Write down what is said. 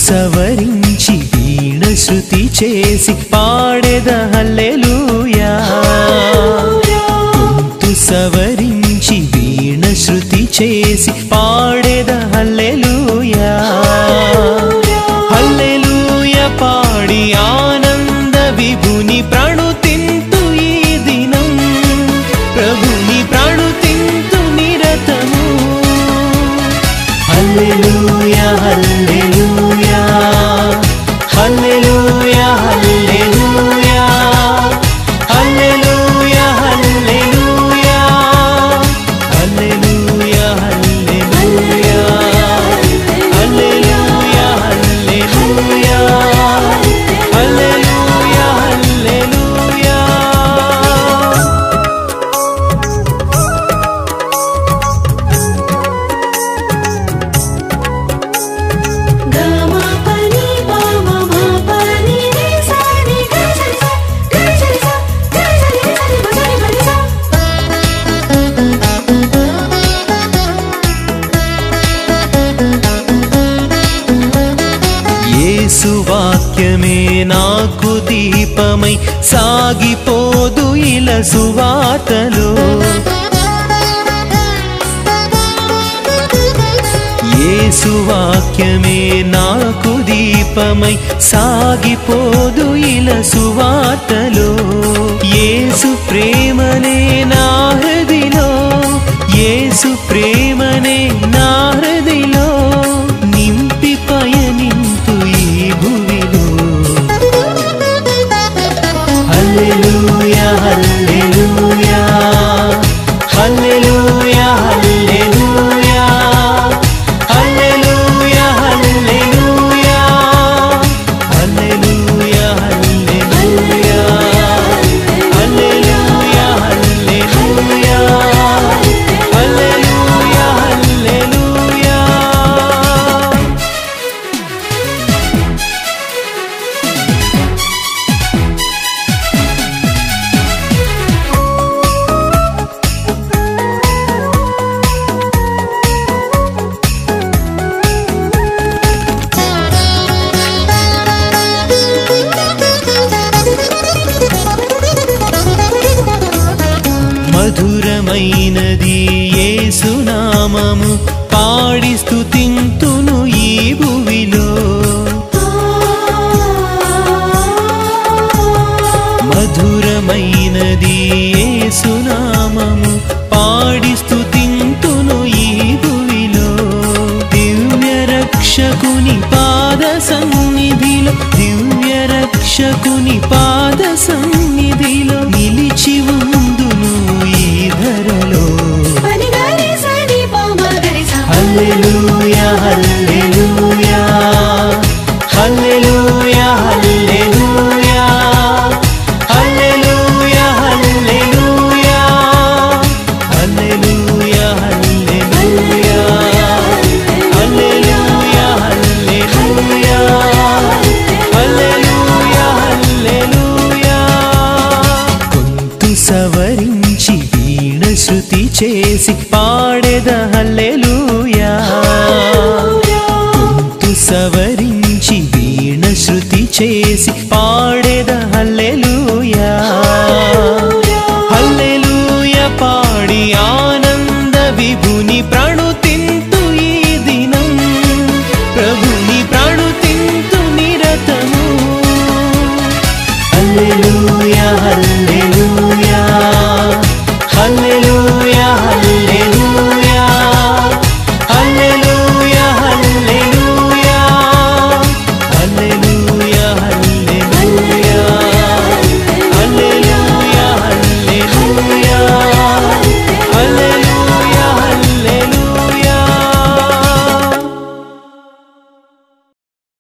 సవరించి వీణ శృతి చేసి పాడెద హల్లెలూయా గొంతు సవరించి వీణ శృతి చేసి పాడెద హల్లెలూయా హల్లెలూయా పాడి ఆనంద విభుని ప్రణుతింతు ఈ దినం ప్రభుని ప్రణుతింతు నిరతము హల్లెలూయా హల్లెలూయా హల్లెలూయా హల్లెలూయా హల్లెలూయా హల్లెలూయా హల్లెలూయా హల్లెలూయా హల్లెలూయా హల్లెలూయా హల్లెలూయా హల్లెలూయా యేసు వాక్యమే నాకు దీపమై సాగిపోదు ఇలా సువార్తలో యేసు వాక్యమే నాకు దీపమై సాగిపోదు ఇలా సువార్తలో యేసు ప్రేమనే నా హృదిలో యేసు ప్రేమనే నా హృదిలో నింపి పయనింతు ఈ భూమిలో హల్లెలూయా హల్లెలూయా హల్లెలూయా హల్లెలూయా హల్లెలూయా హల్లెలూయా హల్లెలూయా హల్లెలూయా హల్లెలూయా హల్లెలూయా హల్లెలూయా హల్లెలూయా మధురమైనది యేసు నామము పాడి స్తుతింతును ఈ భువిలో మధురమైనది యేసు నామము పాడి స్తుతింతును ఈ భువిలో దివ్య రక్షకుని పాద సన్నిధిలో దివ్య రక్షకుని పాద సన్నిధిలో నిలిచి ఉందును ఈ ధరలో హల్లెలూయా హల్లెలూయా హల్లెలూయా హల్లెలూయా హల్లెలూయా హల్లెలూయా హల్లెలూయా హల్లెలూయా హల్లెలూయా హల్లెలూయా హల్లెలూయా హల్లెలూయా గొంతు సవరించి వీణ శృతి చేసి పాడెద హల్లెలూయా గొంతు సవరించి వీణ శృతి చేసి పాడ